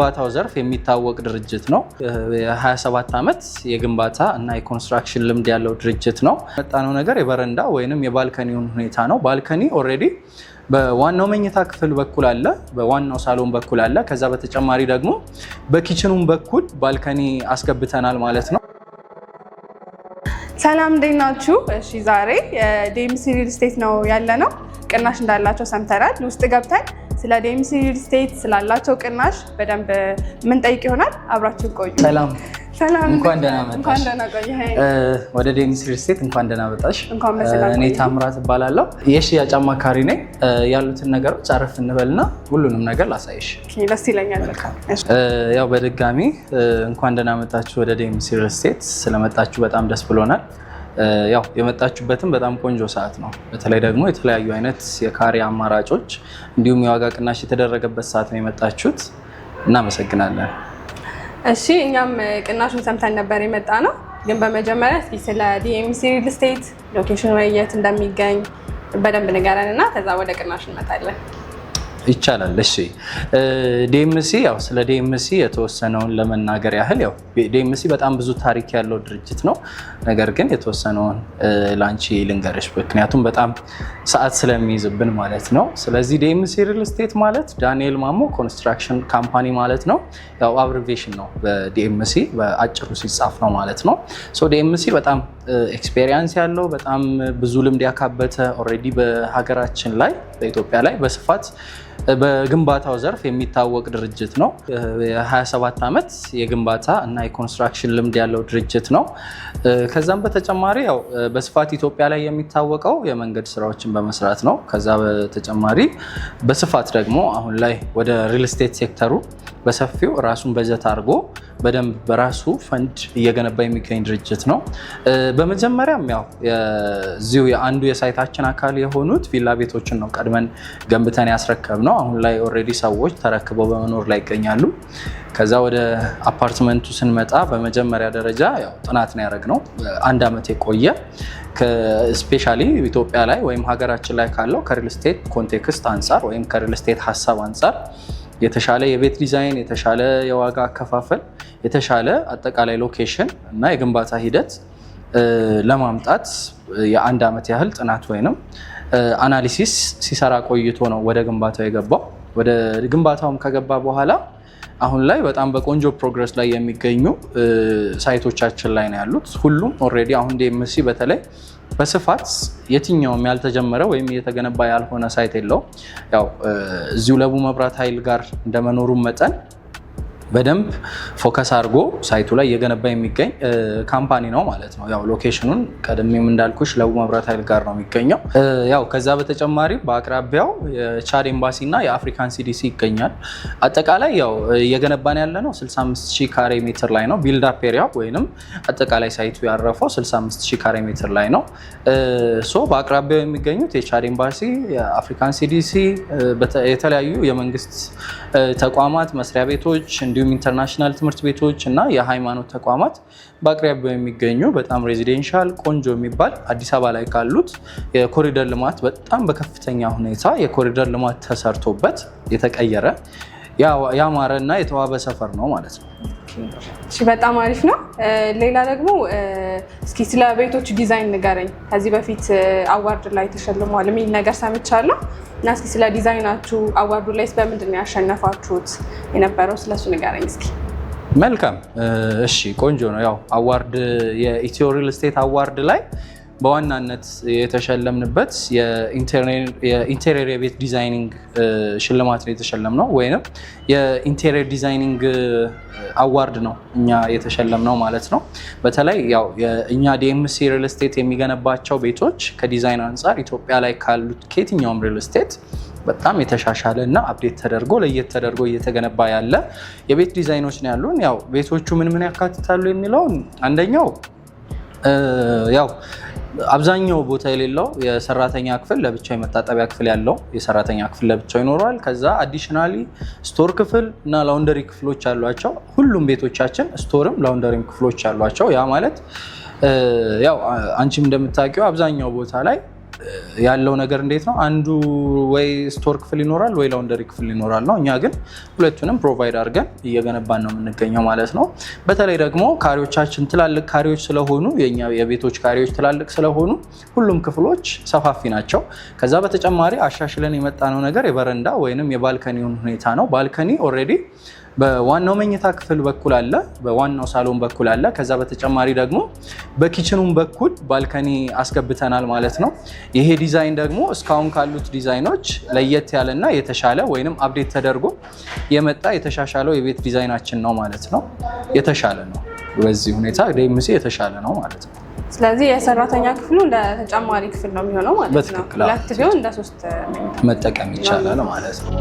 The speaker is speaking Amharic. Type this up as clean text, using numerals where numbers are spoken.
ግንባታው ዘርፍ የሚታወቅ ድርጅት ነው። የ27 ዓመት የግንባታ እና የኮንስትራክሽን ልምድ ያለው ድርጅት ነው። መጣነው ነገር የበረንዳ ወይንም የባልከኒውን ሁኔታ ነው። ባልከኒ ኦልሬዲ በዋናው መኝታ ክፍል በኩል አለ፣ በዋናው ሳሎን በኩል አለ። ከዛ በተጨማሪ ደግሞ በኪችኑም በኩል ባልከኒ አስገብተናል ማለት ነው። ሰላም እንዴት ናችሁ? እሺ ዛሬ ዲኤምሲ ሪል ስቴት ነው ያለነው። ቅናሽ እንዳላቸው ሰምተናል። ውስጥ ገብተን ስለ ዲኤምሲ ሪል ስቴት ስላላቸው ቅናሽ በደንብ ምን ጠይቅ ይሆናል። አብራችሁን ቆዩ። ሰላም ሰላም፣ እንኳን ደህና መጣሽ። እንኳን ደህና ቆየህ። ወደ ዲኤምሲ ሪል ስቴት እንኳን ደህና መጣሽ። እንኳን በሰላም። እኔ ታምራት እባላለሁ። የሽያጭ አማካሪ ነኝ። ያሉትን ነገሮች አረፍ እንበልና ሁሉንም ነገር ላሳይሽ። ኦኬ፣ ደስ ይለኛል። ያው በድጋሚ እንኳን ደህና መጣችሁ ወደ ዲኤምሲ ሪል ስቴት። ስለመጣችሁ በጣም ደስ ብሎናል። ያው የመጣችሁበትም በጣም ቆንጆ ሰዓት ነው። በተለይ ደግሞ የተለያዩ አይነት የካሬ አማራጮች እንዲሁም የዋጋ ቅናሽ የተደረገበት ሰዓት ነው የመጣችሁት። እናመሰግናለን። እሺ እኛም ቅናሹን ሰምተን ነበር የመጣ ነው። ግን በመጀመሪያ እስኪ ስለ ዲኤምሲ ሪል ስቴት ሎኬሽኑ የት እንደሚገኝ በደንብ ንገረን እና ከዛ ወደ ቅናሽ እንመጣለን። ይቻላል። እሺ ዲኤምሲ ያው ስለ ዲኤምሲ የተወሰነውን ለመናገር ያህል ያው ዲኤምሲ በጣም ብዙ ታሪክ ያለው ድርጅት ነው። ነገር ግን የተወሰነውን ላንቺ ልንገርሽ፣ ምክንያቱም በጣም ሰዓት ስለሚይዝብን ማለት ነው። ስለዚህ ዲኤምሲ ሪል ስቴት ማለት ዳንኤል ማሞ ኮንስትራክሽን ካምፓኒ ማለት ነው። ያው አብሪቬሽን ነው በዲኤምሲ በአጭሩ ሲጻፍ ነው ማለት ነው። ሶ ዲኤምሲ በጣም ኤክስፔሪየንስ ያለው በጣም ብዙ ልምድ ያካበተ ኦልሬዲ በሀገራችን ላይ በኢትዮጵያ ላይ በስፋት በግንባታው ዘርፍ የሚታወቅ ድርጅት ነው። የ27 ዓመት የግንባታ እና የኮንስትራክሽን ልምድ ያለው ድርጅት ነው። ከዛም በተጨማሪ ያው በስፋት ኢትዮጵያ ላይ የሚታወቀው የመንገድ ስራዎችን በመስራት ነው። ከዛ በተጨማሪ በስፋት ደግሞ አሁን ላይ ወደ ሪል ስቴት ሴክተሩ በሰፊው ራሱን በጀት አድርጎ በደንብ በራሱ ፈንድ እየገነባ የሚገኝ ድርጅት ነው። በመጀመሪያም ያው እዚሁ የአንዱ የሳይታችን አካል የሆኑት ቪላ ቤቶችን ነው ቀድመን ገንብተን ያስረከብ ነው። አሁን ላይ ኦልሬዲ ሰዎች ተረክበው በመኖር ላይ ይገኛሉ። ከዛ ወደ አፓርትመንቱ ስንመጣ በመጀመሪያ ደረጃ ያው ጥናት ነው ያደረግነው። 1 ዓመት የቆየ ስፔሻሊ ኢትዮጵያ ላይ ወይም ሀገራችን ላይ ካለው ከሪል ስቴት ኮንቴክስት አንጻር ወይም ከሪል ስቴት ሀሳብ አንጻር የተሻለ የቤት ዲዛይን፣ የተሻለ የዋጋ አከፋፈል፣ የተሻለ አጠቃላይ ሎኬሽን እና የግንባታ ሂደት ለማምጣት የ1 ዓመት ያህል ጥናት ወይንም አናሊሲስ ሲሰራ ቆይቶ ነው ወደ ግንባታው የገባው። ወደ ግንባታውም ከገባ በኋላ አሁን ላይ በጣም በቆንጆ ፕሮግረስ ላይ የሚገኙ ሳይቶቻችን ላይ ነው ያሉት። ሁሉም ኦልሬዲ አሁን ዲኤምሲ በተለይ በስፋት የትኛውም ያልተጀመረ ወይም እየተገነባ ያልሆነ ሳይት የለውም። ያው እዚሁ ለቡ መብራት ኃይል ጋር እንደመኖሩ መጠን በደንብ ፎከስ አድርጎ ሳይቱ ላይ እየገነባ የሚገኝ ካምፓኒ ነው ማለት ነው። ያው ሎኬሽኑን ቀደምም እንዳልኩሽ ለቡ መብራት ኃይል ጋር ነው የሚገኘው። ያው ከዛ በተጨማሪ በአቅራቢያው የቻድ ኤምባሲ እና የአፍሪካን ሲዲሲ ይገኛል። አጠቃላይ ያው እየገነባን ያለ ነው 65000 ካሬ ሜትር ላይ ነው። ቢልድ አፕ ኤሪያ ወይንም አጠቃላይ ሳይቱ ያረፈው 65000 ካሬ ሜትር ላይ ነው። ሶ በአቅራቢያው የሚገኙት የቻድ ኤምባሲ፣ የአፍሪካን ሲዲሲ፣ የተለያዩ የመንግስት ተቋማት መስሪያ ቤቶች እንዲሁም ኢንተርናሽናል ትምህርት ቤቶች እና የሃይማኖት ተቋማት በአቅራቢያው የሚገኙ በጣም ሬዚደንሻል ቆንጆ የሚባል አዲስ አበባ ላይ ካሉት የኮሪደር ልማት በጣም በከፍተኛ ሁኔታ የኮሪደር ልማት ተሰርቶበት የተቀየረ ያማረ እና የተዋበ ሰፈር ነው ማለት ነው። እሺ በጣም አሪፍ ነው። ሌላ ደግሞ እስኪ ስለ ቤቶች ዲዛይን ንገረኝ። ከዚህ በፊት አዋርድ ላይ ተሸልሟል የሚል ነገር ሰምቻለሁ እና እስኪ ስለ ዲዛይናችሁ አዋርዱ ላይ በምንድን ነው ያሸነፋችሁት የነበረው? ስለሱ ንገረኝ እስኪ። መልካም እሺ፣ ቆንጆ ነው። ያው አዋርድ የኢትዮ ሪል ስቴት አዋርድ ላይ በዋናነት የተሸለምንበት የኢንቴሪየር የቤት ዲዛይኒንግ ሽልማት ነው የተሸለምነው፣ ወይም የኢንቴሪየር ዲዛይኒንግ አዋርድ ነው እኛ የተሸለምነው ማለት ነው። በተለይ ያው እኛ ዲኤምሲ ሪል ስቴት የሚገነባቸው ቤቶች ከዲዛይን አንጻር ኢትዮጵያ ላይ ካሉት ከየትኛውም ሪል ስቴት በጣም የተሻሻለ እና አፕዴት ተደርጎ ለየት ተደርጎ እየተገነባ ያለ የቤት ዲዛይኖች ነው ያሉን። ያው ቤቶቹ ምን ያካትታሉ የሚለውን አንደኛው ያው አብዛኛው ቦታ የሌለው የሰራተኛ ክፍል ለብቻው የመታጠቢያ ክፍል ያለው የሰራተኛ ክፍል ለብቻው ይኖረዋል። ከዛ አዲሽናሊ ስቶር ክፍል እና ላውንደሪ ክፍሎች አሏቸው። ሁሉም ቤቶቻችን ስቶርም ላውንደሪም ክፍሎች አሏቸው። ያ ማለት ያው አንቺም እንደምታውቂው አብዛኛው ቦታ ላይ ያለው ነገር እንዴት ነው? አንዱ ወይ ስቶር ክፍል ይኖራል ወይ ላውንደሪ ክፍል ይኖራል ነው። እኛ ግን ሁለቱንም ፕሮቫይድ አድርገን እየገነባን ነው የምንገኘው ማለት ነው። በተለይ ደግሞ ካሬዎቻችን ትላልቅ ካሬዎች ስለሆኑ የኛ የቤቶች ካሬዎች ትላልቅ ስለሆኑ ሁሉም ክፍሎች ሰፋፊ ናቸው። ከዛ በተጨማሪ አሻሽለን የመጣነው ነገር የበረንዳ ወይንም የባልከኒውን ሁኔታ ነው። ባልከኒ ኦልሬዲ በዋናው መኝታ ክፍል በኩል አለ፣ በዋናው ሳሎን በኩል አለ። ከዛ በተጨማሪ ደግሞ በኪችኑም በኩል ባልከኒ አስገብተናል ማለት ነው። ይሄ ዲዛይን ደግሞ እስካሁን ካሉት ዲዛይኖች ለየት ያለና የተሻለ ወይንም አፕዴት ተደርጎ የመጣ የተሻሻለው የቤት ዲዛይናችን ነው ማለት ነው። የተሻለ ነው። በዚህ ሁኔታ ዴምሲ የተሻለ ነው ማለት ነው። ስለዚህ የሰራተኛ ክፍሉ እንደ ተጨማሪ ክፍል ነው የሚሆነው ማለት ነው። ሁለት ቢሆን እንደ 3 መጠቀም ይቻላል ማለት ነው።